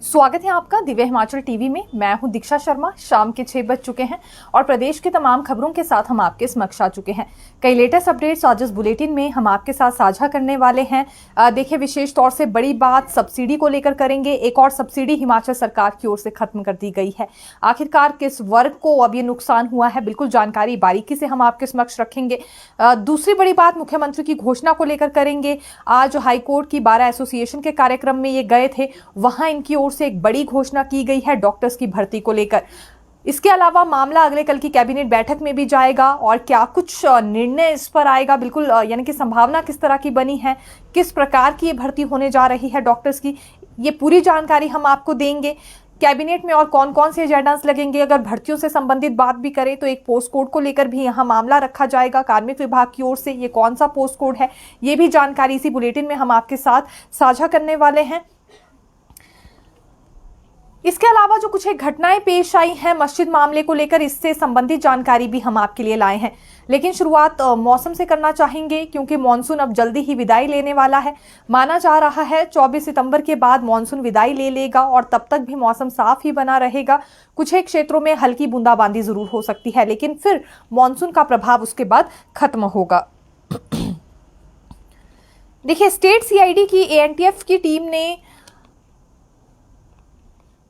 स्वागत है आपका दिव्य हिमाचल टीवी में। मैं हूं दीक्षा शर्मा। शाम के 6 बज चुके हैं और प्रदेश की तमाम खबरों के साथ हम आपके समक्ष आ चुके हैं। कई लेटेस्ट अपडेट्स आज इस बुलेटिन में हम आपके साथ साझा करने वाले हैं। देखिए, विशेष तौर से बड़ी बात सब्सिडी को लेकर करेंगे। एक और सब्सिडी हिमाचल सरकार की ओर से खत्म कर दी गई है। आखिरकार किस वर्ग को अब ये नुकसान हुआ है, बिल्कुल जानकारी बारीकी से हम आपके समक्ष रखेंगे। दूसरी बड़ी बात मुख्यमंत्री की घोषणा को लेकर करेंगे। आज हाईकोर्ट की बार एसोसिएशन के कार्यक्रम में ये गए थे, वहां इनकी ओर से एक बड़ी घोषणा की गई है डॉक्टर्स की भर्ती को लेकर। इसके अलावा मामला अगले कल की कैबिनेट बैठक में भी जाएगा और क्या कुछ निर्णय इस पर आएगा, बिल्कुल यानी कि संभावना किस तरह की बनी है, किस प्रकार की ये भर्ती होने जा रही है डॉक्टर्स की, ये पूरी जानकारी हम आपको देंगे। कैबिनेट में और कौन कौन से एजेंडास लगेंगे, अगर भर्तियों से संबंधित बात भी करें तो एक पोस्ट कोड को लेकर भी यहाँ मामला रखा जाएगा कार्मिक विभाग की ओर से। ये कौन सा पोस्ट कोड है, ये भी जानकारी इसी बुलेटिन में हम आपके साथ साझा करने वाले हैं। इसके अलावा जो कुछ एक घटनाएं पेश आई हैं मस्जिद मामले को लेकर, इससे संबंधित जानकारी भी हम आपके लिए लाए हैं। लेकिन शुरुआत मौसम से करना चाहेंगे क्योंकि मॉनसून अब जल्दी ही विदाई लेने वाला है। माना जा रहा है 24 सितंबर के बाद मॉनसून विदाई ले लेगा और तब तक भी मौसम साफ ही बना रहेगा। कुछ एक क्षेत्रों में हल्की बूंदाबांदी जरूर हो सकती है, लेकिन फिर मॉनसून का प्रभाव उसके बाद खत्म होगा। देखिए, स्टेट सीआईडी की एएनटीएफ की टीम ने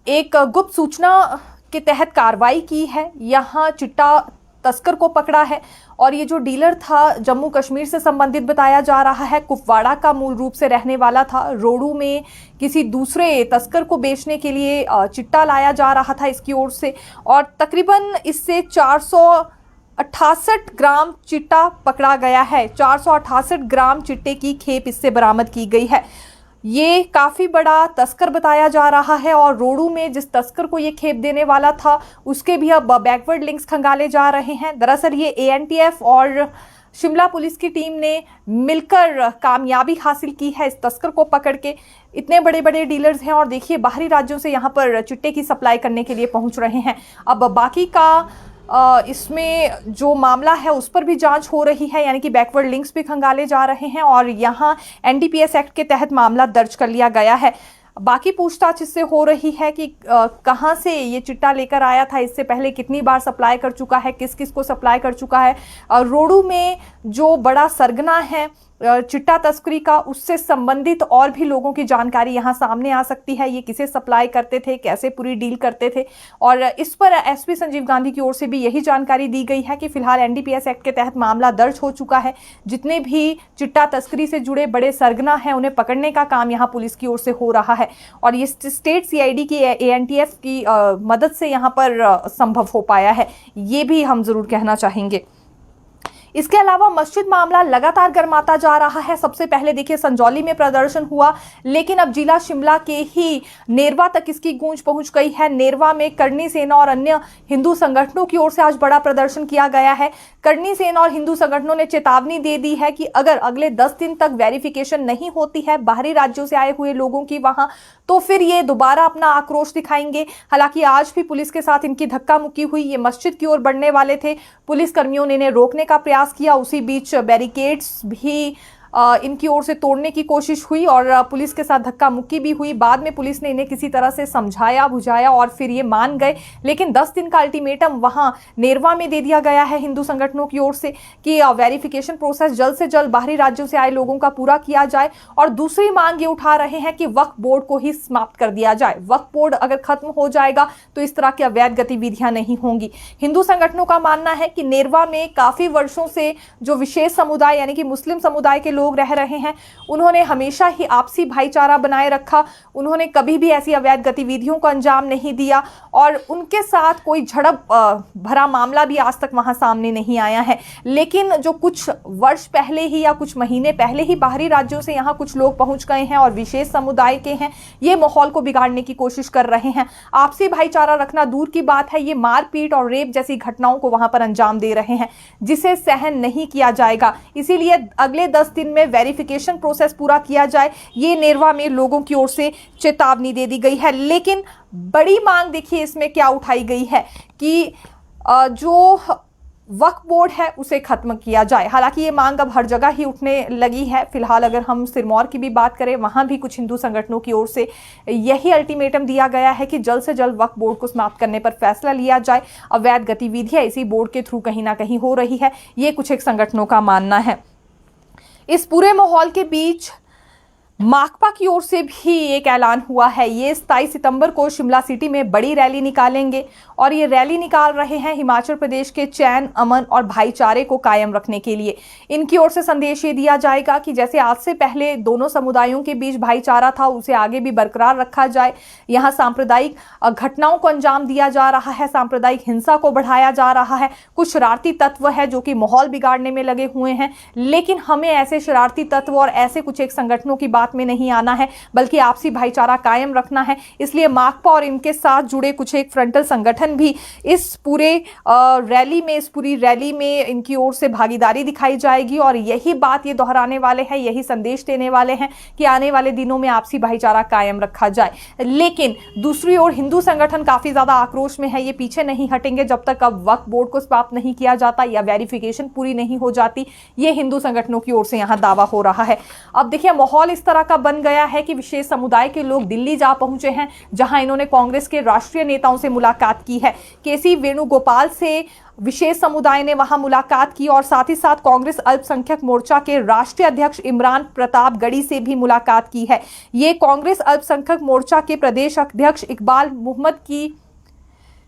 एक गुप्त सूचना के तहत कार्रवाई की है। यहाँ चिट्टा तस्कर को पकड़ा है और ये जो डीलर था जम्मू कश्मीर से संबंधित बताया जा रहा है, कुपवाड़ा का मूल रूप से रहने वाला था। रोडू में किसी दूसरे तस्कर को बेचने के लिए चिट्टा लाया जा रहा था इसकी ओर से, और तकरीबन इससे 468 ग्राम चिट्टा पकड़ा गया है। 468 ग्राम चिट्टे की खेप इससे बरामद की गई है। ये काफ़ी बड़ा तस्कर बताया जा रहा है और रोडू में जिस तस्कर को ये खेप देने वाला था उसके भी अब बैकवर्ड लिंक्स खंगाले जा रहे हैं। दरअसल ये एएनटीएफ और शिमला पुलिस की टीम ने मिलकर कामयाबी हासिल की है इस तस्कर को पकड़ के। इतने बड़े बड़े डीलर्स हैं और देखिए बाहरी राज्यों से यहाँ पर चिट्टे की सप्लाई करने के लिए पहुँच रहे हैं। अब बाकी का इसमें जो मामला है उस पर भी जांच हो रही है, यानी कि बैकवर्ड लिंक्स भी खंगाले जा रहे हैं और यहाँ एनडीपीएस एक्ट के तहत मामला दर्ज कर लिया गया है। बाकी पूछताछ इससे हो रही है कि कहाँ से ये चिट्टा लेकर आया था, इससे पहले कितनी बार सप्लाई कर चुका है, किस किस को सप्लाई कर चुका है। रोडू में जो बड़ा सरगना है चिट्टा तस्करी का, उससे संबंधित और भी लोगों की जानकारी यहाँ सामने आ सकती है। ये किसे सप्लाई करते थे, कैसे पूरी डील करते थे, और इस पर एसपी संजीव गांधी की ओर से भी यही जानकारी दी गई है कि फिलहाल एनडीपीएस एक्ट के तहत मामला दर्ज हो चुका है। जितने भी चिट्टा तस्करी से जुड़े बड़े सरगना हैं उन्हें पकड़ने का काम यहाँ पुलिस की ओर से हो रहा है और ये स्टेट सीआईडी की एएनटीएफ की मदद से यहाँ पर संभव हो पाया है, ये भी हम जरूर कहना चाहेंगे। इसके अलावा मस्जिद मामला लगातार गर्माता जा रहा है। सबसे पहले देखिए संजौली में प्रदर्शन हुआ, लेकिन अब जिला शिमला के ही नेरवा तक इसकी गूंज पहुंच गई है। नेरवा में करनी सेना और अन्य हिंदू संगठनों की ओर से आज बड़ा प्रदर्शन किया गया है। करनी सेना और हिंदू संगठनों ने चेतावनी दे दी है कि अगर अगले 10 दिन तक वेरिफिकेशन नहीं होती है बाहरी राज्यों से आए हुए लोगों की वहां, तो फिर ये दोबारा अपना आक्रोश दिखाएंगे। हालांकि आज भी पुलिस के साथ इनकी धक्का मुक्की हुई। ये मस्जिद की ओर बढ़ने वाले थे, पुलिस कर्मियों ने इन्हें रोकने का प्रयास किया। उसी बीच बैरिकेड्स भी इनकी ओर से तोड़ने की कोशिश हुई और पुलिस के साथ धक्का मुक्की भी हुई। बाद में पुलिस ने इन्हें किसी तरह से समझाया बुझाया और फिर ये मान गए, लेकिन 10 दिन का अल्टीमेटम वहां नेरवा में दे दिया गया है हिंदू संगठनों की ओर से कि वेरिफिकेशन प्रोसेस जल्द से जल्द बाहरी राज्यों से आए लोगों का पूरा किया जाए। और दूसरी मांग ये उठा रहे हैं कि वक्फ बोर्ड को ही समाप्त कर दिया जाए। वक्फ बोर्ड अगर खत्म हो जाएगा तो इस तरह की अवैध गतिविधियां नहीं होंगी। हिंदू संगठनों का मानना है कि नेरवा में काफी वर्षों से जो विशेष समुदाय यानी कि मुस्लिम समुदाय के लोग रह रहे हैं, उन्होंने हमेशा ही आपसी भाईचारा बनाए रखा। उन्होंने कभी भी ऐसी अवैध गतिविधियों को अंजाम नहीं दिया और उनके साथ कोई झड़प भरा मामला भी आज तक वहां सामने नहीं आया है। लेकिन जो कुछ वर्ष पहले ही या कुछ महीने पहले ही बाहरी राज्यों से यहाँ कुछ लोग पहुंच गए हैं और विशेष समुदाय के हैं, ये माहौल को बिगाड़ने की कोशिश कर रहे हैं। आपसी भाईचारा रखना दूर की बात है, ये मारपीट और रेप जैसी घटनाओं को वहां पर अंजाम दे रहे हैं, जिसे सहन नहीं किया जाएगा। इसीलिए अगले 10 दिन में वेरिफिकेशन प्रोसेस पूरा किया जाए, ये नेरवा में लोगों की ओर से चेतावनी दे दी गई है। लेकिन बड़ी मांग देखिए इसमें क्या उठाई गई है कि जो वक्फ बोर्ड है उसे खत्म किया जाए। हालांकि ये मांग अब हर जगह ही उठने लगी है। फिलहाल अगर हम सिरमौर की भी बात करें, वहां भी कुछ हिंदू संगठनों की ओर से यही अल्टीमेटम दिया गया है कि जल्द से जल्द वक्फ बोर्ड को समाप्त करने पर फैसला लिया जाए। अवैध गतिविधियां इसी बोर्ड के थ्रू कहीं ना कहीं हो रही है, ये कुछ एक संगठनों का मानना है। इस पूरे माहौल के बीच माकपा की ओर से भी एक ऐलान हुआ है। ये 27 सितंबर को शिमला सिटी में बड़ी रैली निकालेंगे और ये रैली निकाल रहे हैं हिमाचल प्रदेश के चैन, अमन और भाईचारे को कायम रखने के लिए। इनकी ओर से संदेश ये दिया जाएगा कि जैसे आज से पहले दोनों समुदायों के बीच भाईचारा था, उसे आगे भी बरकरार रखा जाए। यहाँ सांप्रदायिक घटनाओं को अंजाम दिया जा रहा है, सांप्रदायिक हिंसा को बढ़ाया जा रहा है। कुछ शरारती तत्व है जो कि माहौल बिगाड़ने में लगे हुए हैं, लेकिन हमें ऐसे शरारती तत्व और ऐसे कुछ एक संगठनों की बात में नहीं आना है, बल्कि आपसी भाईचारा कायम रखना है। इसलिए माकपा और इनके साथ जुड़े कुछ एक फ्रंटल संगठन भी इस पूरे रैली में, इस पूरी रैली में इनकी ओर से भागीदारी दिखाई जाएगी और यही बात ये दोहराने वाले हैं, यही संदेश देने वाले हैं कि आने वाले दिनों में आपसी भाईचारा कायम रखा जाए। लेकिन दूसरी ओर हिंदू संगठन काफी ज्यादा आक्रोश में है। ये पीछे नहीं हटेंगे जब तक अब वक्फ बोर्ड को समाप्त नहीं किया जाता या वेरिफिकेशन पूरी नहीं हो जाती। ये हिंदू संगठनों की ओर से यहां दावा हो रहा है। अब देखिए, माहौल इस तरह का बन गया है कि विशेष समुदाय के लोग दिल्ली जा पहुंचे हैं, जहां इन्होंने कांग्रेस के राष्ट्रीय नेताओं से मुलाकात की है। केसी वेणुगोपाल से विशेष समुदाय ने वहां मुलाकात की और साथ ही साथ कांग्रेस अल्पसंख्यक मोर्चा के राष्ट्रीय अध्यक्ष इमरान प्रताप गढ़ी से भी मुलाकात की है। ये कांग्रेस अल्पसंख्यक मोर्चा के प्रदेश अध्यक्ष इकबाल मोहम्मद की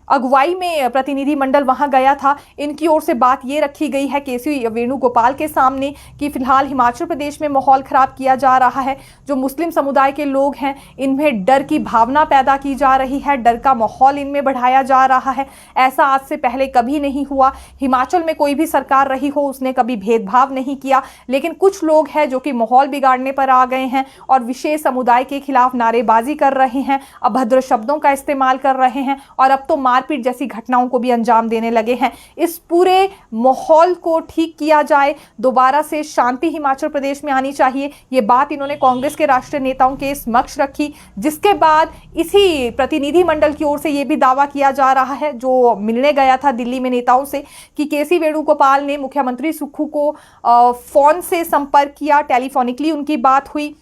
अगुवाई में प्रतिनिधिमंडल वहां गया था। इनकी ओर से बात ये रखी गई है केसी वेणुगोपाल के सामने कि फिलहाल हिमाचल प्रदेश में माहौल खराब किया जा रहा है। जो मुस्लिम समुदाय के लोग हैं, इनमें डर की भावना पैदा की जा रही है, डर का माहौल इनमें बढ़ाया जा रहा है। ऐसा आज से पहले कभी नहीं हुआ। हिमाचल में कोई भी सरकार रही हो, उसने कभी भेदभाव नहीं किया, लेकिन कुछ लोग हैं जो कि माहौल बिगाड़ने पर आ गए हैं और विशेष समुदाय के खिलाफ नारेबाजी कर रहे हैं, अभद्र शब्दों का इस्तेमाल कर रहे हैं और अब तो मारपीट जैसी घटनाओं को भी अंजाम देने लगे हैं। इस पूरे माहौल को ठीक किया जाए, दोबारा से शांति हिमाचल प्रदेश में आनी चाहिए। ये बात इन्होंने कांग्रेस के राष्ट्रीय नेताओं के समक्ष रखी, जिसके बाद इसी प्रतिनिधिमंडल की ओर से यह भी दावा किया जा रहा है, जो मिलने गया था दिल्ली में नेताओं से, कि केसी वेणुगोपाल ने मुख्यमंत्री सुक्खू को फोन से संपर्क किया, टेलीफोनिकली उनकी बात हुई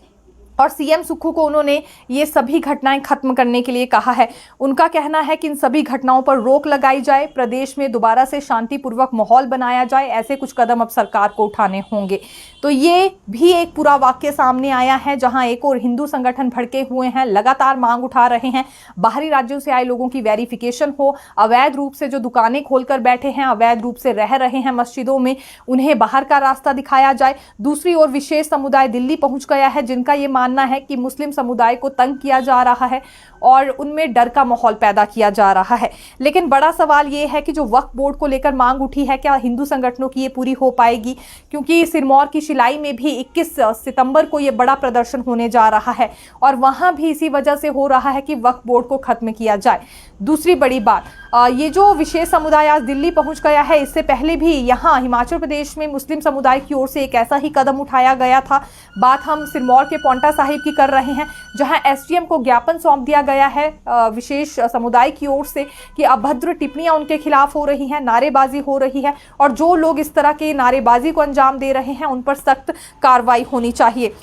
और सीएम सुक्खू को उन्होंने ये सभी घटनाएं खत्म करने के लिए कहा है। उनका कहना है कि इन सभी घटनाओं पर रोक लगाई जाए, प्रदेश में दोबारा से शांतिपूर्वक माहौल बनाया जाए। ऐसे कुछ कदम अब सरकार को उठाने होंगे। तो ये भी एक पूरा वाक्य सामने आया है, जहां एक और हिंदू संगठन भड़के हुए हैं, लगातार मांग उठा रहे हैं बाहरी राज्यों से आए लोगों की वेरिफिकेशन हो, अवैध रूप से जो दुकानें खोलकर बैठे हैं, अवैध रूप से रह रहे हैं मस्जिदों में, उन्हें बाहर का रास्ता दिखाया जाए। दूसरी ओर विशेष समुदाय दिल्ली पहुंच गया है, जिनका ये मानना है कि मुस्लिम समुदाय को तंग किया जा रहा है और उनमें डर का माहौल पैदा किया जा रहा है। लेकिन बड़ा सवाल यह है कि जो वक्फ बोर्ड को लेकर मांग उठी है, क्या हिंदू संगठनों की ये पूरी हो पाएगी? क्योंकि सिरमौर की शिलाई में भी 21 सितंबर को ये बड़ा प्रदर्शन होने जा रहा है और वहां भी इसी वजह से हो रहा है कि वक्फ बोर्ड को खत्म किया जाए। दूसरी बड़ी बात, ये जो विशेष समुदाय आज दिल्ली पहुंच गया है, इससे पहले भी यहाँ हिमाचल प्रदेश में मुस्लिम समुदाय की ओर से एक ऐसा ही कदम उठाया गया था। बात हम सिरमौर के पौंटा साहिब की कर रहे हैं, जहां एसडीएम को ज्ञापन सौंप दिया गया है विशेष समुदाय की ओर से कि अभद्र टिप्पणियां उनके खिलाफ हो रही हैं, नारेबाजी हो रही है और जो लोग इस तरह के नारेबाजी को अंजाम दे रहे हैं उन पर सख्त कार्रवाई होनी चाहिए।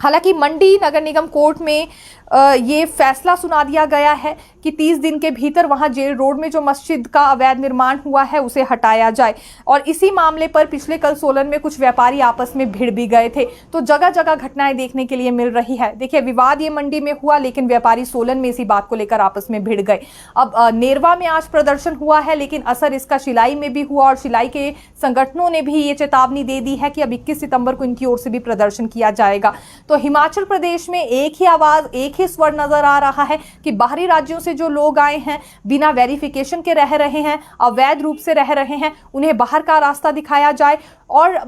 हालांकि मंडी नगर निगम कोर्ट में ये फैसला सुना दिया गया है कि 30 दिन के भीतर वहां जेल रोड में जो मस्जिद का अवैध निर्माण हुआ है उसे हटाया जाए। और इसी मामले पर पिछले कल सोलन में कुछ व्यापारी आपस में भिड़ भी गए थे। तो जगह जगह घटनाएं देखने के लिए मिल रही है। देखिए, विवाद ये मंडी में हुआ, लेकिन व्यापारी सोलन में इसी बात को लेकर आपस में भिड़ गए। अब नेरवा में आज प्रदर्शन हुआ है, लेकिन असर इसका शिलाई में भी हुआ और शिलाई के संगठनों ने भी ये चेतावनी दे दी है कि अब 21 सितंबर को इनकी ओर से भी प्रदर्शन किया जाएगा। तो हिमाचल प्रदेश में एक ही आवाज, एक ही स्वर नजर आ रहा है कि बाहरी राज्यों से जो लोग आए हैं, बिना वेरिफिकेशन के रह रहे हैं, अवैध रूप से रह रहे हैं, उन्हें बाहर का रास्ता दिखाया जाए और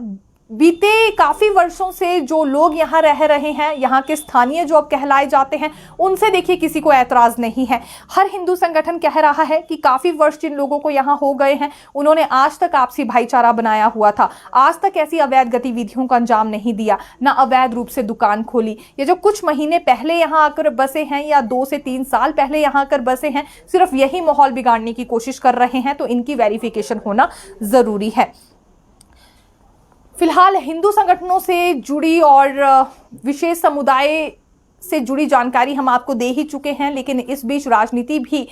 बीते काफी वर्षों से जो लोग यहाँ रह रहे हैं, यहाँ के स्थानीय जो अब कहलाए जाते हैं, उनसे देखिए किसी को ऐतराज नहीं है। हर हिंदू संगठन कह रहा है कि काफी वर्ष जिन लोगों को यहाँ हो गए हैं, उन्होंने आज तक आपसी भाईचारा बनाया हुआ था, आज तक ऐसी अवैध गतिविधियों का अंजाम नहीं दिया, ना अवैध रूप से दुकान खोली। ये जो कुछ महीने पहले यहाँ आकर बसे हैं या 2 से 3 साल पहले यहाँ आकर बसे हैं, सिर्फ यही माहौल बिगाड़ने की कोशिश कर रहे हैं, तो इनकी वेरिफिकेशन होना जरूरी है। फिलहाल हिंदू संगठनों से जुड़ी और विशेष समुदाय से जुड़ी जानकारी हम आपको दे ही चुके हैं, लेकिन इस बीच राजनीति भी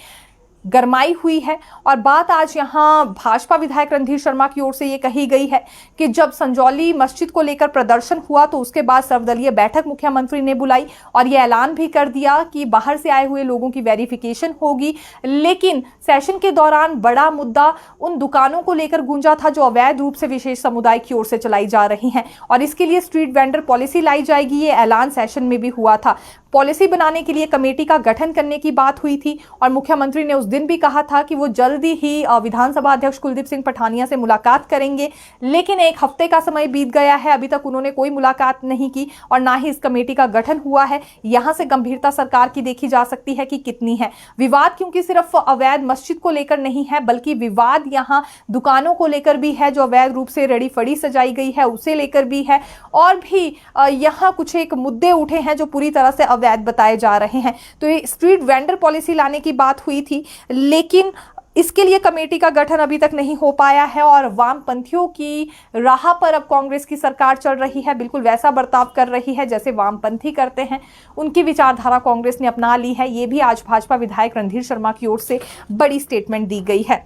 गरमाई हुई है और बात आज यहाँ भाजपा विधायक रणधीर शर्मा की ओर से ये कही गई है कि जब संजौली मस्जिद को लेकर प्रदर्शन हुआ तो उसके बाद सर्वदलीय बैठक मुख्यमंत्री ने बुलाई और ये ऐलान भी कर दिया कि बाहर से आए हुए लोगों की वेरिफिकेशन होगी। लेकिन सेशन के दौरान बड़ा मुद्दा उन दुकानों को लेकर गूंजा था जो अवैध रूप से विशेष समुदाय की ओर से चलाई जा रही हैं और इसके लिए स्ट्रीट वेंडर पॉलिसी लाई जाएगी, ये ऐलान सेशन में भी हुआ था। पॉलिसी बनाने के लिए कमेटी का गठन करने की बात हुई थी और मुख्यमंत्री ने उस दिन भी कहा था कि वो जल्दी ही विधानसभा अध्यक्ष कुलदीप सिंह पठानिया से मुलाकात करेंगे, लेकिन 1 हफ्ते का समय बीत गया है, अभी तक उन्होंने कोई मुलाकात नहीं की और ना ही इस कमेटी का गठन हुआ है। यहां से गंभीरता सरकार की देखी जा सकती है कि कितनी है। विवाद क्योंकि सिर्फ अवैध मस्जिद को लेकर नहीं है, बल्कि विवाद यहाँ दुकानों को लेकर भी है जो अवैध रूप से रेडी फड़ी सजाई गई है, उसे लेकर भी है और भी यहाँ कुछ एक मुद्दे उठे हैं जो पूरी तरह से अवैध बताए जा रहे हैं। तो ये स्ट्रीट वेंडर पॉलिसी लाने की बात हुई थी, लेकिन इसके लिए कमेटी का गठन अभी तक नहीं हो पाया है और वामपंथियों की राह पर अब कांग्रेस की सरकार चल रही है, बिल्कुल वैसा बर्ताव कर रही है जैसे वामपंथी करते हैं। उनकी विचारधारा कांग्रेस ने अपना ली है। ये भी आज भाजपा विधायक रणधीर शर्मा की ओर से बड़ी स्टेटमेंट दी गई है।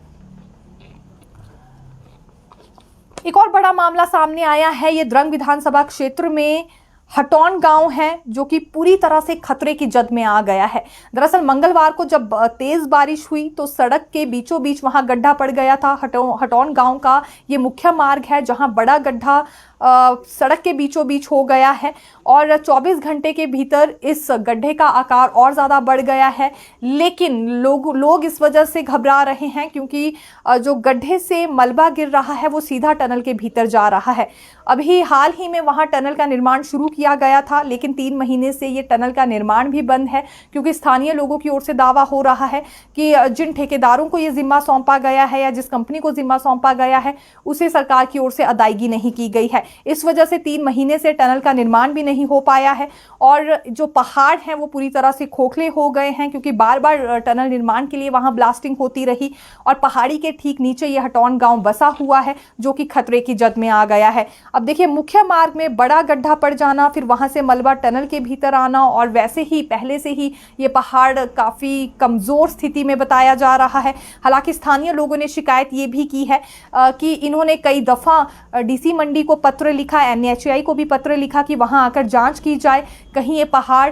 एक और बड़ा मामला सामने आया है, ये द्रंग विधानसभा क्षेत्र में हटौन गांव है जो कि पूरी तरह से खतरे की जद में आ गया है। दरअसल मंगलवार को जब तेज बारिश हुई तो सड़क के बीचों बीच वहां गड्ढा पड़ गया था। हटौन गांव का ये मुख्य मार्ग है जहां बड़ा गड्ढा सड़क के बीचों बीच हो गया है और 24 घंटे के भीतर इस गड्ढे का आकार और ज़्यादा बढ़ गया है। लेकिन लोग इस वजह से घबरा रहे हैं क्योंकि जो गड्ढे से मलबा गिर रहा है वो सीधा टनल के भीतर जा रहा है। अभी हाल ही में वहां टनल का निर्माण शुरू किया गया था, लेकिन 3 महीने से ये टनल का निर्माण भी बंद है क्योंकि स्थानीय लोगों की ओर से दावा हो रहा है कि जिन ठेकेदारों को ये जिम्मा सौंपा गया है या जिस कंपनी को जिम्मा सौंपा गया है उसे सरकार की ओर से अदायगी नहीं की गई है। इस वजह से 3 महीने से टनल का निर्माण भी नहीं हो पाया है और जो पहाड़ हैं वो पूरी तरह से खोखले हो गए हैं क्योंकि बार बार टनल निर्माण के लिए वहां ब्लास्टिंग होती रही और पहाड़ी के ठीक नीचे ये हटौन गांव बसा हुआ है जो कि खतरे की जद में आ गया है। अब देखिए, मुख्य मार्ग में बड़ा गड्ढा पड़ जाना, फिर वहां से मलबा टनल के भीतर आना और वैसे ही पहले से ही ये पहाड़ काफी कमजोर स्थिति में बताया जा रहा है। हालांकि स्थानीय लोगों ने शिकायत ये भी की है कि इन्होंने कई दफा डीसी मंडी को पत्र लिखा, NHAI को भी पत्र लिखा कि वहां आकर जांच की जाए, कहीं ये पहाड़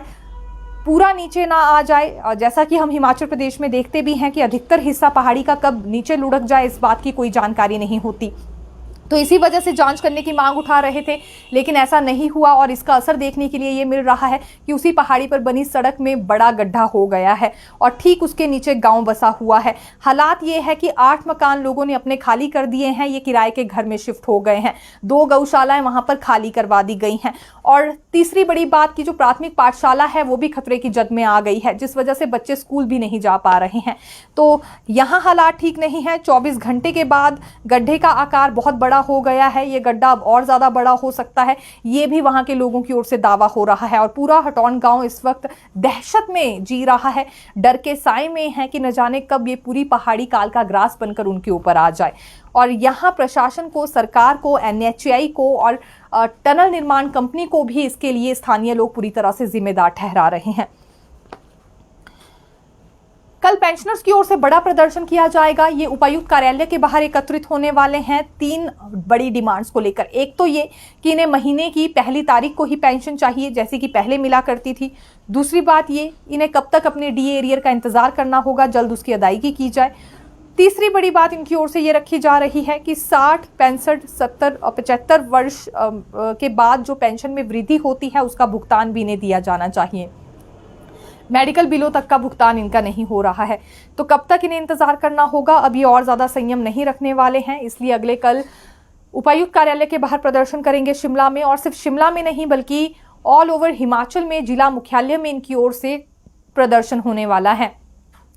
पूरा नीचे ना आ जाए। जैसा कि हम हिमाचल प्रदेश में देखते भी हैं कि अधिकतर हिस्सा पहाड़ी का कब नीचे लुढ़क जाए इस बात की कोई जानकारी नहीं होती। तो इसी वजह से जांच करने की मांग उठा रहे थे, लेकिन ऐसा नहीं हुआ और इसका असर देखने के लिए ये मिल रहा है कि उसी पहाड़ी पर बनी सड़क में बड़ा गड्ढा हो गया है और ठीक उसके नीचे गांव बसा हुआ है। हालात ये है कि 8 मकान लोगों ने अपने खाली कर दिए हैं, ये किराए के घर में शिफ्ट हो गए हैं। 2 गौशालाएं वहां पर खाली करवा दी गई हैं और तीसरी बड़ी बात की जो प्राथमिक पाठशाला है वो भी खतरे की जद में आ गई है, जिस वजह से बच्चे स्कूल भी नहीं जा पा रहे हैं। तो यहाँ हालात ठीक नहीं है। 24 घंटे के बाद गड्ढे का आकार बहुत बड़ा हो गया है, ये गड्ढा अब और ज्यादा बड़ा हो सकता है, ये भी वहां के लोगों की ओर से दावा हो रहा है और पूरा हटौन गांव इस वक्त दहशत में जी रहा है, डर के साए में है कि न जाने कब ये पूरी पहाड़ी काल का ग्रास बनकर उनके ऊपर आ जाए। और यहाँ प्रशासन को, सरकार को, NHAI को और टनल निर्माण कंपनी को भी इसके लिए स्थानीय लोग पूरी तरह से जिम्मेदार ठहरा रहे हैं। कल पेंशनर्स की ओर से बड़ा प्रदर्शन किया जाएगा। ये उपायुक्त कार्यालय के बाहर एकत्रित होने वाले हैं 3 बड़ी डिमांड्स को लेकर। एक तो ये कि इन्हें महीने की पहली तारीख को ही पेंशन चाहिए जैसे कि पहले मिला करती थी। दूसरी बात ये, इन्हें कब तक अपने DA एरियर का इंतजार करना होगा, जल्द उसकी अदायगी की जाए। तीसरी बड़ी बात इनकी ओर से ये रखी जा रही है कि 60, 65, 70 और 75 वर्ष के बाद जो पेंशन में वृद्धि होती है उसका भुगतान भी इन्हें दिया जाना चाहिए। मेडिकल बिलों तक का भुगतान इनका नहीं हो रहा है, तो कब तक इन्हें इंतजार करना होगा। अब ये और ज्यादा संयम नहीं रखने वाले हैं, इसलिए अगले कल उपायुक्त कार्यालय के बाहर प्रदर्शन करेंगे शिमला में, और सिर्फ शिमला में नहीं बल्कि ऑल ओवर हिमाचल में जिला मुख्यालय में इनकी ओर से प्रदर्शन होने वाला है।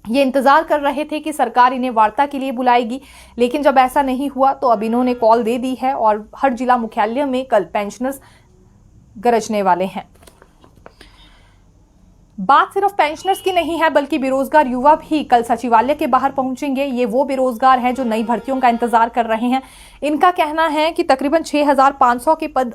ये इंतजार कर रहे थे कि सरकार इन्हें वार्ता के लिए बुलाएगी, लेकिन जब ऐसा नहीं हुआ तो अब इन्होंने कॉल दे दी है और हर जिला मुख्यालय में कल पेंशनर्स गरजने वाले हैं। बात सिर्फ पेंशनर्स की नहीं है बल्कि बेरोजगार युवा भी कल सचिवालय के बाहर पहुंचेंगे। ये वो बेरोजगार हैं जो नई भर्तियों का इंतजार कर रहे हैं। इनका कहना है कि तकरीबन 6500 के पद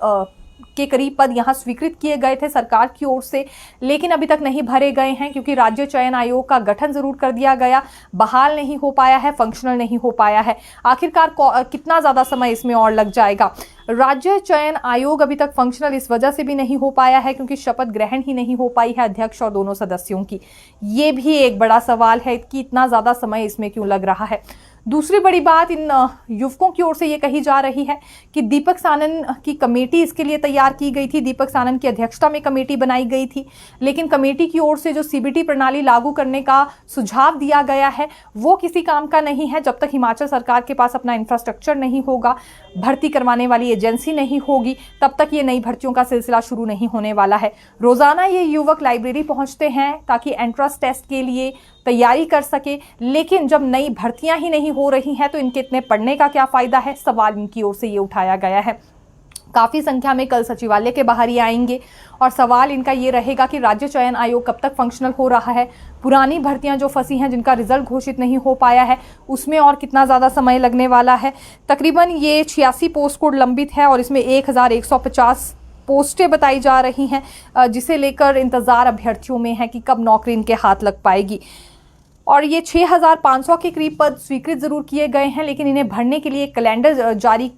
के करीब पद यहां स्वीकृत किए गए थे सरकार की ओर से, लेकिन अभी तक नहीं भरे गए हैं क्योंकि राज्य चयन आयोग का गठन जरूर कर दिया गया, बहाल नहीं हो पाया है, फंक्शनल नहीं हो पाया है। आखिरकार कितना ज्यादा समय इसमें और लग जाएगा। राज्य चयन आयोग अभी तक फंक्शनल इस वजह से भी नहीं हो पाया है क्योंकि शपथ ग्रहण ही नहीं हो पाई है अध्यक्ष और दोनों सदस्यों की। ये भी एक बड़ा सवाल है कि इतना ज्यादा समय इसमें क्यों लग रहा है। दूसरी बड़ी बात इन युवकों की ओर से ये कही जा रही है कि दीपक सानन की कमेटी इसके लिए तैयार की गई थी, दीपक सानन की अध्यक्षता में कमेटी बनाई गई थी, लेकिन कमेटी की ओर से जो सीबीटी प्रणाली लागू करने का सुझाव दिया गया है वो किसी काम का नहीं है जब तक हिमाचल सरकार के पास अपना इंफ्रास्ट्रक्चर नहीं होगा, भर्ती करवाने वाली एजेंसी नहीं होगी, तब तक ये नई भर्तियों का सिलसिला शुरू नहीं होने वाला है। रोजाना ये युवक लाइब्रेरी पहुंचते हैं ताकि एंट्रेंस टेस्ट के लिए तैयारी कर सके, लेकिन जब नई भर्तियां ही नहीं हो रही हैं तो इनके इतने पढ़ने का क्या फायदा है, सवाल इनकी ओर से ये उठाया गया है। काफी संख्या में कल सचिवालय के बाहर ही आएंगे और सवाल इनका ये रहेगा कि राज्य चयन आयोग कब तक फंक्शनल हो रहा है, पुरानी भर्तियां जो फंसी हैं जिनका रिजल्ट घोषित नहीं हो पाया है उसमें और कितना ज़्यादा समय लगने वाला है। तकरीबन ये 86 पोस्ट कोड लंबित है और इसमें 1150 पोस्टें बताई जा रही हैं, जिसे लेकर इंतज़ार अभ्यर्थियों में है कि कब नौकरी इनके हाथ लग पाएगी। और ये 6500 के करीब पद स्वीकृत जरूर किए गए हैं, लेकिन इन्हें भरने के लिए कैलेंडर जारी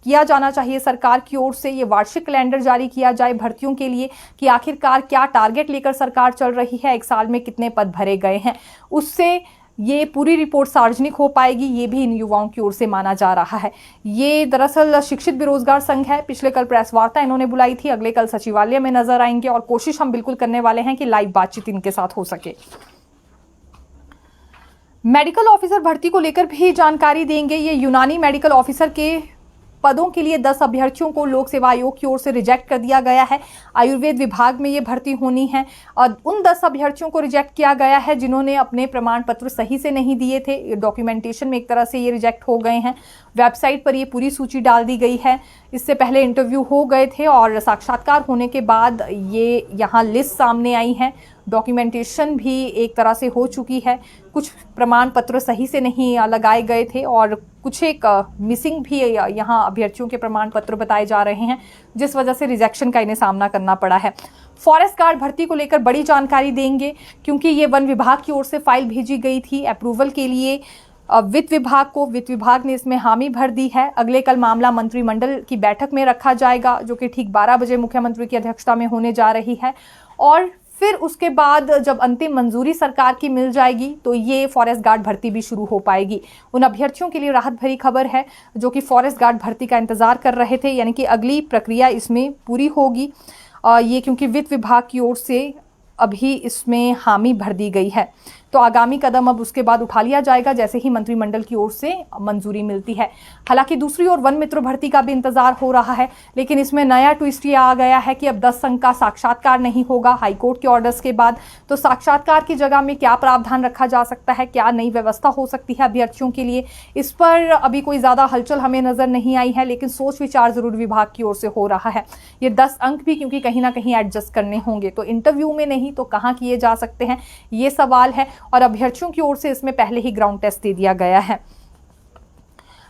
किया जाना चाहिए सरकार की ओर से। ये वार्षिक कैलेंडर जारी किया जाए भर्तियों के लिए कि आखिरकार क्या टारगेट लेकर सरकार चल रही है, एक साल में कितने पद भरे गए हैं, उससे ये पूरी रिपोर्ट सार्वजनिक हो पाएगी। ये भी इन युवाओं की ओर से माना जा रहा है। ये दरअसल शिक्षित बेरोजगार संघ है। पिछले कल प्रेस वार्ता इन्होंने बुलाई थी, अगले कल सचिवालय में नजर आएंगे और कोशिश हम बिल्कुल करने वाले हैं कि लाइव बातचीत इनके साथ हो सके। मेडिकल ऑफिसर भर्ती को लेकर भी जानकारी देंगे। ये यूनानी मेडिकल ऑफिसर के पदों के लिए 10 अभ्यर्थियों को लोक सेवा आयोग की ओर से रिजेक्ट कर दिया गया है। आयुर्वेद विभाग में ये भर्ती होनी है और उन 10 अभ्यर्थियों को रिजेक्ट किया गया है जिन्होंने अपने प्रमाण पत्र सही से नहीं दिए थे। डॉक्यूमेंटेशन में एक तरह से ये रिजेक्ट हो गए हैं। वेबसाइट पर ये पूरी सूची डाल दी गई है। इससे पहले इंटरव्यू हो गए थे और साक्षात्कार होने के बाद ये यहाँ लिस्ट सामने आई है। डॉक्यूमेंटेशन भी एक तरह से हो चुकी है। कुछ प्रमाण पत्र सही से नहीं लगाए गए थे और कुछ एक मिसिंग भी यहाँ अभ्यर्थियों के प्रमाण पत्र बताए जा रहे हैं, जिस वजह से रिजेक्शन का इन्हें सामना करना पड़ा है। फॉरेस्ट गार्ड भर्ती को लेकर बड़ी जानकारी देंगे क्योंकि ये वन विभाग की ओर से फाइल भेजी गई थी अप्रूवल के लिए वित्त विभाग को। वित्त विभाग ने इसमें हामी भर दी है। अगले कल मामला मंत्रिमंडल की बैठक में रखा जाएगा, जो कि ठीक 12 बजे मुख्यमंत्री की अध्यक्षता में होने जा रही है और फिर उसके बाद जब अंतिम मंजूरी सरकार की मिल जाएगी तो ये फॉरेस्ट गार्ड भर्ती भी शुरू हो पाएगी। उन अभ्यर्थियों के लिए राहत भरी खबर है जो कि फॉरेस्ट गार्ड भर्ती का इंतजार कर रहे थे, यानी कि अगली प्रक्रिया इसमें पूरी होगी। ये क्योंकि वित्त विभाग की ओर से अभी इसमें हामी भर दी गई है, तो आगामी कदम अब उसके बाद उठा लिया जाएगा जैसे ही मंत्रिमंडल की ओर से मंजूरी मिलती है। हालांकि दूसरी ओर वन मित्र भर्ती का भी इंतजार हो रहा है, लेकिन इसमें नया ट्विस्ट ये आ गया है कि अब 10 अंक का साक्षात्कार नहीं होगा हाईकोर्ट के ऑर्डर्स के बाद। तो साक्षात्कार की जगह में क्या प्रावधान रखा जा सकता है, क्या नई व्यवस्था हो सकती है अभ्यर्थियों के लिए, इस पर अभी कोई ज्यादा हलचल हमें नजर नहीं आई है, लेकिन सोच विचार जरूर विभाग की ओर से हो रहा है। ये 10 अंक भी क्योंकि कहीं ना कहीं एडजस्ट करने होंगे, तो इंटरव्यू में नहीं तो कहाँ किए जा सकते हैं, ये सवाल है। और अभ्यर्थियों की ओर से इसमें पहले ही ग्राउंड टेस्ट दे दिया गया है।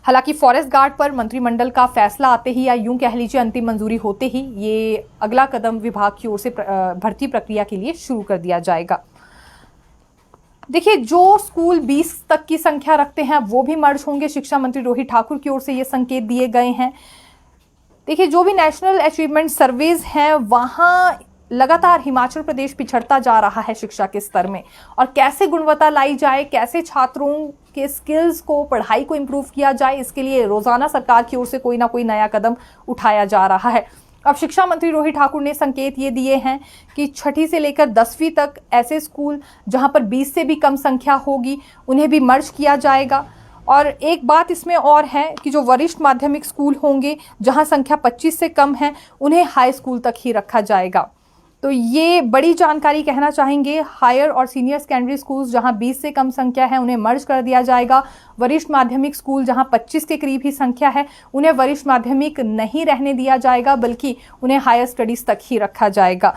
हालांकि फॉरेस्ट गार्ड पर मंत्रिमंडल का फैसला आते ही या यूं कह लीजिए अंतिम मंजूरी होते ही ये अगला कदम विभाग की ओर से भर्ती प्रक्रिया के लिए शुरू कर दिया जाएगा। देखिए, जो स्कूल 20 तक की संख्या रखते हैं वो भी मर्ज होंगे। शिक्षा मंत्री रोहित ठाकुर की ओर से ये संकेत दिए गए हैं। देखिए, जो भी नेशनल अचीवमेंट सर्वेज हैं वहां लगातार हिमाचल प्रदेश पिछड़ता जा रहा है शिक्षा के स्तर में, और कैसे गुणवत्ता लाई जाए, कैसे छात्रों के स्किल्स को, पढ़ाई को इम्प्रूव किया जाए, इसके लिए रोजाना सरकार की ओर से कोई ना कोई नया कदम उठाया जा रहा है। अब शिक्षा मंत्री रोहित ठाकुर ने संकेत ये दिए हैं कि 6ठी से लेकर 10वीं तक ऐसे स्कूल जहां पर 20 से भी कम संख्या होगी उन्हें भी मर्ज किया जाएगा। और एक बात इसमें और है कि जो वरिष्ठ माध्यमिक स्कूल होंगे जहां संख्या 25 से कम है, उन्हें हाई स्कूल तक ही रखा जाएगा। तो ये बड़ी जानकारी कहना चाहेंगे। हायर और सीनियर सेकेंडरी स्कूल्स जहां 20 से कम संख्या है उन्हें मर्ज कर दिया जाएगा। वरिष्ठ माध्यमिक स्कूल जहां 25 के करीब ही संख्या है उन्हें वरिष्ठ माध्यमिक नहीं रहने दिया जाएगा, बल्कि उन्हें हायर स्टडीज तक ही रखा जाएगा।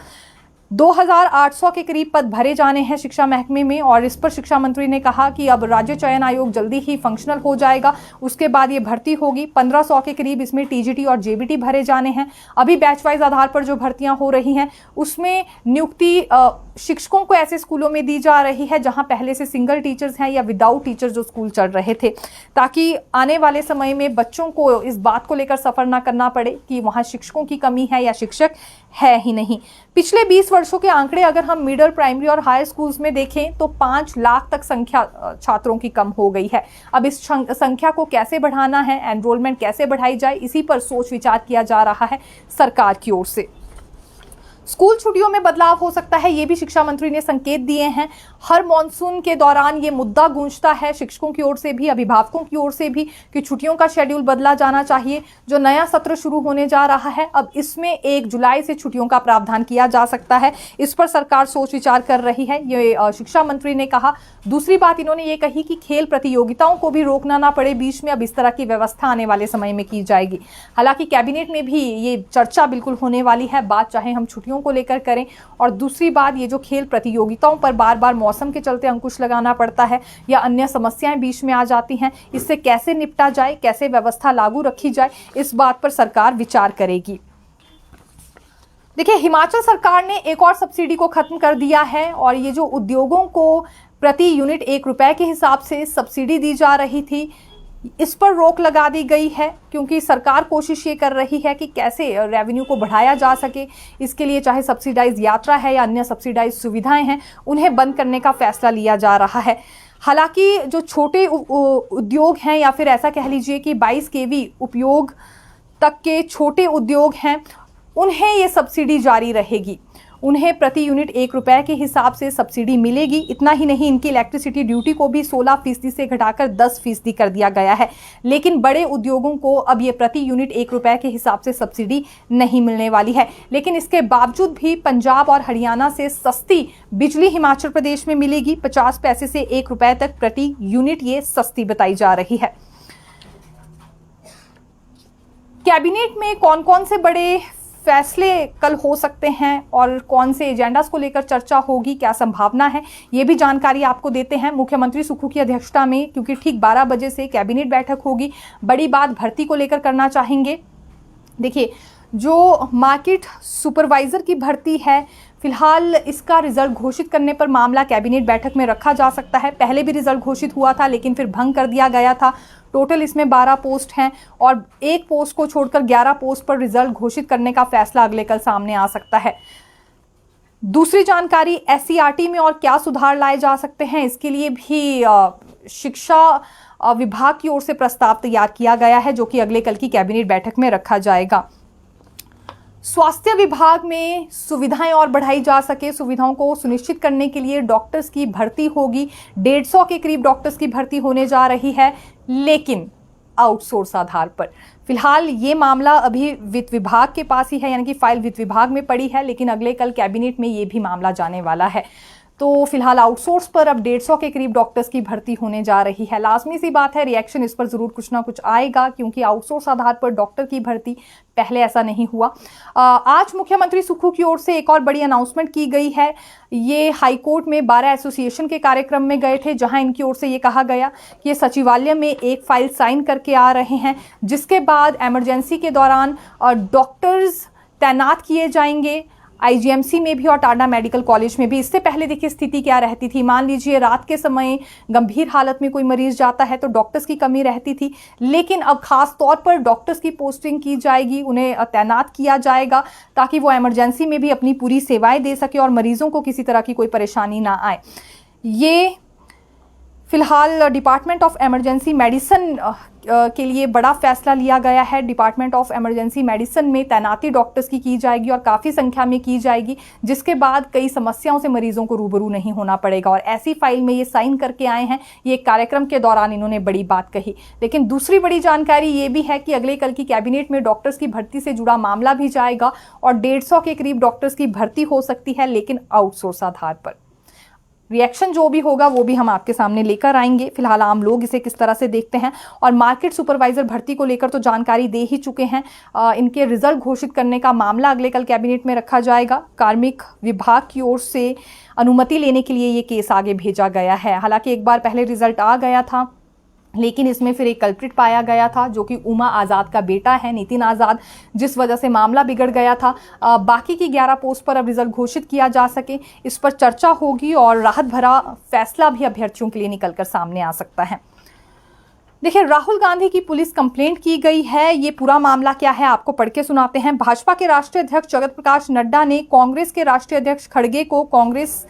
2800 के करीब पद भरे जाने हैं शिक्षा महकमे में, और इस पर शिक्षा मंत्री ने कहा कि अब राज्य चयन आयोग जल्दी ही फंक्शनल हो जाएगा, उसके बाद ये भर्ती होगी। 1500 के करीब इसमें टीजीटी और जेबीटी भरे जाने हैं। अभी बैच वाइज आधार पर जो भर्तियां हो रही हैं उसमें नियुक्ति शिक्षकों को ऐसे स्कूलों में दी जा रही है जहां पहले से सिंगल टीचर्स हैं या विदाउट टीचर्स जो स्कूल चल रहे थे, ताकि आने वाले समय में बच्चों को इस बात को लेकर सफर ना करना पड़े कि वहां शिक्षकों की कमी है या शिक्षक है ही नहीं। पिछले 20 वर्षों के आंकड़े अगर हम मिडिल, प्राइमरी और हायर स्कूल्स में देखें तो 5 लाख तक संख्या छात्रों की कम हो गई है। अब इस संख्या को कैसे बढ़ाना है, एनरोलमेंट कैसे बढ़ाई जाए, इसी पर सोच विचार किया जा रहा है सरकार की ओर से। स्कूल छुट्टियों में बदलाव हो सकता है, ये भी शिक्षा मंत्री ने संकेत दिए हैं। हर मॉनसून के दौरान ये मुद्दा गूंजता है शिक्षकों की ओर से भी, अभिभावकों की ओर से भी, कि छुट्टियों का शेड्यूल बदला जाना चाहिए। जो नया सत्र शुरू होने जा रहा है अब इसमें 1 जुलाई से छुट्टियों का प्रावधान किया जा सकता है। इस पर सरकार सोच विचार कर रही है, ये शिक्षा मंत्री ने कहा। दूसरी बात इन्होंने ये कही कि खेल प्रतियोगिताओं को भी रोकना ना पड़े बीच में, अब इस तरह की व्यवस्था आने वाले समय में की जाएगी। हालांकि कैबिनेट में भी ये चर्चा बिल्कुल होने वाली है, बात चाहे हम छुट्टियों को लेकर करें। और दूसरी बात, ये जो खेल प्रतियोगिताओं पर बार बार मौसम के चलते अंकुश लगाना पड़ता है या अन्य समस्याएं बीच में आ जाती हैं, इससे कैसे निपटा जाए, कैसे व्यवस्था लागू रखी जाए, इस बात पर सरकार विचार करेगी। देखिए, हिमाचल सरकार ने एक और सब्सिडी को खत्म कर दिया है, और ये जो उद्योगों को प्रति यूनिट 1 रुपए के हिसाब से सब्सिडी दी जा रही थी, इस पर रोक लगा दी गई है, क्योंकि सरकार कोशिश ये कर रही है कि कैसे रेवेन्यू को बढ़ाया जा सके। इसके लिए चाहे सब्सिडाइज यात्रा है या अन्य सब्सिडाइज सुविधाएं हैं, उन्हें बंद करने का फैसला लिया जा रहा है। हालांकि जो छोटे उद्योग हैं, या फिर ऐसा कह लीजिए कि 22 केवी उपयोग तक के छोटे उद्योग हैं, उन्हें ये सब्सिडी जारी रहेगी। उन्हें प्रति यूनिट 1 रुपए के हिसाब से सब्सिडी मिलेगी। इतना ही नहीं, इनकी इलेक्ट्रिसिटी ड्यूटी को भी 16% से घटाकर 10% कर दिया गया है। लेकिन बड़े उद्योगों को अब ये प्रति यूनिट 1 रुपए के हिसाब से सब्सिडी नहीं मिलने वाली है। लेकिन इसके बावजूद भी पंजाब और हरियाणा से सस्ती बिजली हिमाचल प्रदेश में मिलेगी। 50 पैसे से 1 रुपए तक प्रति यूनिट ये सस्ती बताई जा रही है। कैबिनेट में कौन कौन से बड़े फैसले कल हो सकते हैं और कौन से एजेंडास को लेकर चर्चा होगी, क्या संभावना है, ये भी जानकारी आपको देते हैं। मुख्यमंत्री सुक्खू की अध्यक्षता में, क्योंकि ठीक 12 बजे से कैबिनेट बैठक होगी, बड़ी बात भर्ती को लेकर करना चाहेंगे। देखिए, जो मार्केट सुपरवाइजर की भर्ती है, फिलहाल इसका रिजल्ट घोषित करने पर मामला कैबिनेट बैठक में रखा जा सकता है। पहले भी रिजल्ट घोषित हुआ था, लेकिन फिर भंग कर दिया गया था। टोटल इसमें 12 पोस्ट हैं, और एक पोस्ट को छोड़कर 11 पोस्ट पर रिजल्ट घोषित करने का फैसला अगले कल सामने आ सकता है। दूसरी जानकारी, SCRT में और क्या सुधार लाए जा सकते हैं, इसके लिए भी शिक्षा विभाग की ओर से प्रस्ताव तैयार किया गया है, जो कि अगले कल की कैबिनेट बैठक में रखा जाएगा। स्वास्थ्य विभाग में सुविधाएं और बढ़ाई जा सके, सुविधाओं को सुनिश्चित करने के लिए डॉक्टर्स की भर्ती होगी। 150 के करीब डॉक्टर्स की भर्ती होने जा रही है, लेकिन आउटसोर्स आधार पर। फिलहाल ये मामला अभी वित्त विभाग के पास ही है, यानी कि फाइल वित्त विभाग में पड़ी है, लेकिन अगले कल कैबिनेट में ये भी मामला जाने वाला है। तो फिलहाल आउटसोर्स पर अब 150 के करीब डॉक्टर्स की भर्ती होने जा रही है। लाजमी सी बात है, रिएक्शन इस पर जरूर कुछ ना कुछ आएगा, क्योंकि आउटसोर्स आधार पर डॉक्टर की भर्ती पहले ऐसा नहीं हुआ। आज मुख्यमंत्री सुक्खू की ओर से एक और बड़ी अनाउंसमेंट की गई है। ये हाईकोर्ट में बार एसोसिएशन के कार्यक्रम में गए थे, जहां इनकी ओर से ये कहा गया कि ये सचिवालय में एक फाइल साइन करके आ रहे हैं, जिसके बाद इमरजेंसी के दौरान डॉक्टर्स तैनात किए जाएंगे, IGMC में भी और टाडा मेडिकल कॉलेज में भी। इससे पहले देखिए स्थिति क्या रहती थी, मान लीजिए रात के समय गंभीर हालत में कोई मरीज जाता है तो डॉक्टर्स की कमी रहती थी, लेकिन अब खास तौर पर डॉक्टर्स की पोस्टिंग की जाएगी, उन्हें तैनात किया जाएगा, ताकि वो इमरजेंसी में भी अपनी पूरी सेवाएं दे सके और मरीजों को किसी तरह की कोई परेशानी ना आए। ये फिलहाल डिपार्टमेंट ऑफ इमरजेंसी मेडिसिन के लिए बड़ा फैसला लिया गया है। डिपार्टमेंट ऑफ इमरजेंसी मेडिसिन में तैनाती डॉक्टर्स की जाएगी और काफ़ी संख्या में की जाएगी, जिसके बाद कई समस्याओं से मरीजों को रूबरू नहीं होना पड़ेगा। और ऐसी फाइल में ये साइन करके आए हैं। ये एक कार्यक्रम के दौरान इन्होंने बड़ी बात कही। लेकिन दूसरी बड़ी जानकारी ये भी है कि अगले कल की कैबिनेट में डॉक्टर्स की भर्ती से जुड़ा मामला भी जाएगा और 150 के करीब डॉक्टर्स की भर्ती हो सकती है, लेकिन आउटसोर्स आधार पर। रिएक्शन जो भी होगा वो भी हम आपके सामने लेकर आएंगे। फिलहाल आम लोग इसे किस तरह से देखते हैं, और मार्केट सुपरवाइजर भर्ती को लेकर तो जानकारी दे ही चुके हैं। इनके रिजल्ट घोषित करने का मामला अगले कल कैबिनेट में रखा जाएगा। कार्मिक विभाग की ओर से अनुमति लेने के लिए ये केस आगे भेजा गया है। हालांकि एक बार पहले रिजल्ट आ गया था, लेकिन इसमें फिर एक कल्प्रिट पाया गया था जो कि उमा आज़ाद का बेटा है, नितिन आज़ाद, जिस वजह से मामला बिगड़ गया था। बाकी की 11 पोस्ट पर अब रिजल्ट घोषित किया जा सके, इस पर चर्चा होगी और राहत भरा फैसला भी अभ्यर्थियों के लिए निकलकर सामने आ सकता है। देखिए, राहुल गांधी की पुलिस कंप्लेंट की गई है। ये पूरा मामला क्या है आपको पढ़ के सुनाते हैं। भाजपा के राष्ट्रीय अध्यक्ष जगत प्रकाश नड्डा ने कांग्रेस के राष्ट्रीय अध्यक्ष खड़गे को कांग्रेस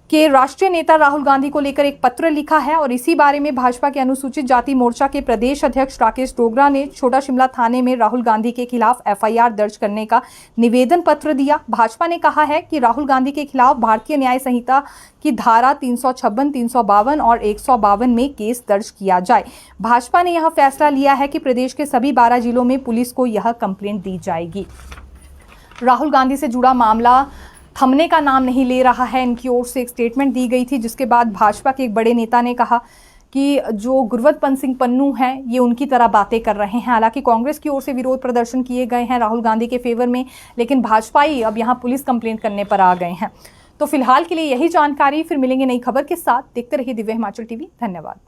के राष्ट्रीय नेता राहुल गांधी को लेकर एक पत्र लिखा है, और इसी बारे में भाजपा के अनुसूचित जाति मोर्चा के प्रदेश अध्यक्ष राकेश डोगरा ने छोटा शिमला थाने में राहुल गांधी के खिलाफ एफआईआर दर्ज करने का निवेदन पत्र दिया। भाजपा ने कहा है कि राहुल गांधी के खिलाफ भारतीय न्याय संहिता की धारा 356, 352 और 152 में केस दर्ज किया जाए। भाजपा ने यह फैसला लिया है कि प्रदेश के सभी 12 जिलों में पुलिस को यह कंप्लेंट दी जाएगी। राहुल गांधी से जुड़ा मामला थमने का नाम नहीं ले रहा है। इनकी ओर से एक स्टेटमेंट दी गई थी, जिसके बाद भाजपा के एक बड़े नेता ने कहा कि जो गुरवतपंत सिंह पन्नू हैं ये उनकी तरह बातें कर रहे हैं। हालांकि कांग्रेस की ओर से विरोध प्रदर्शन किए गए हैं राहुल गांधी के फेवर में, लेकिन भाजपाई अब यहां पुलिस कंप्लेंट करने पर आ गए हैं। तो फिलहाल के लिए यही जानकारी। फिर मिलेंगे नई खबर के साथ। देखते रहिए दिव्य हिमाचल टीवी। धन्यवाद।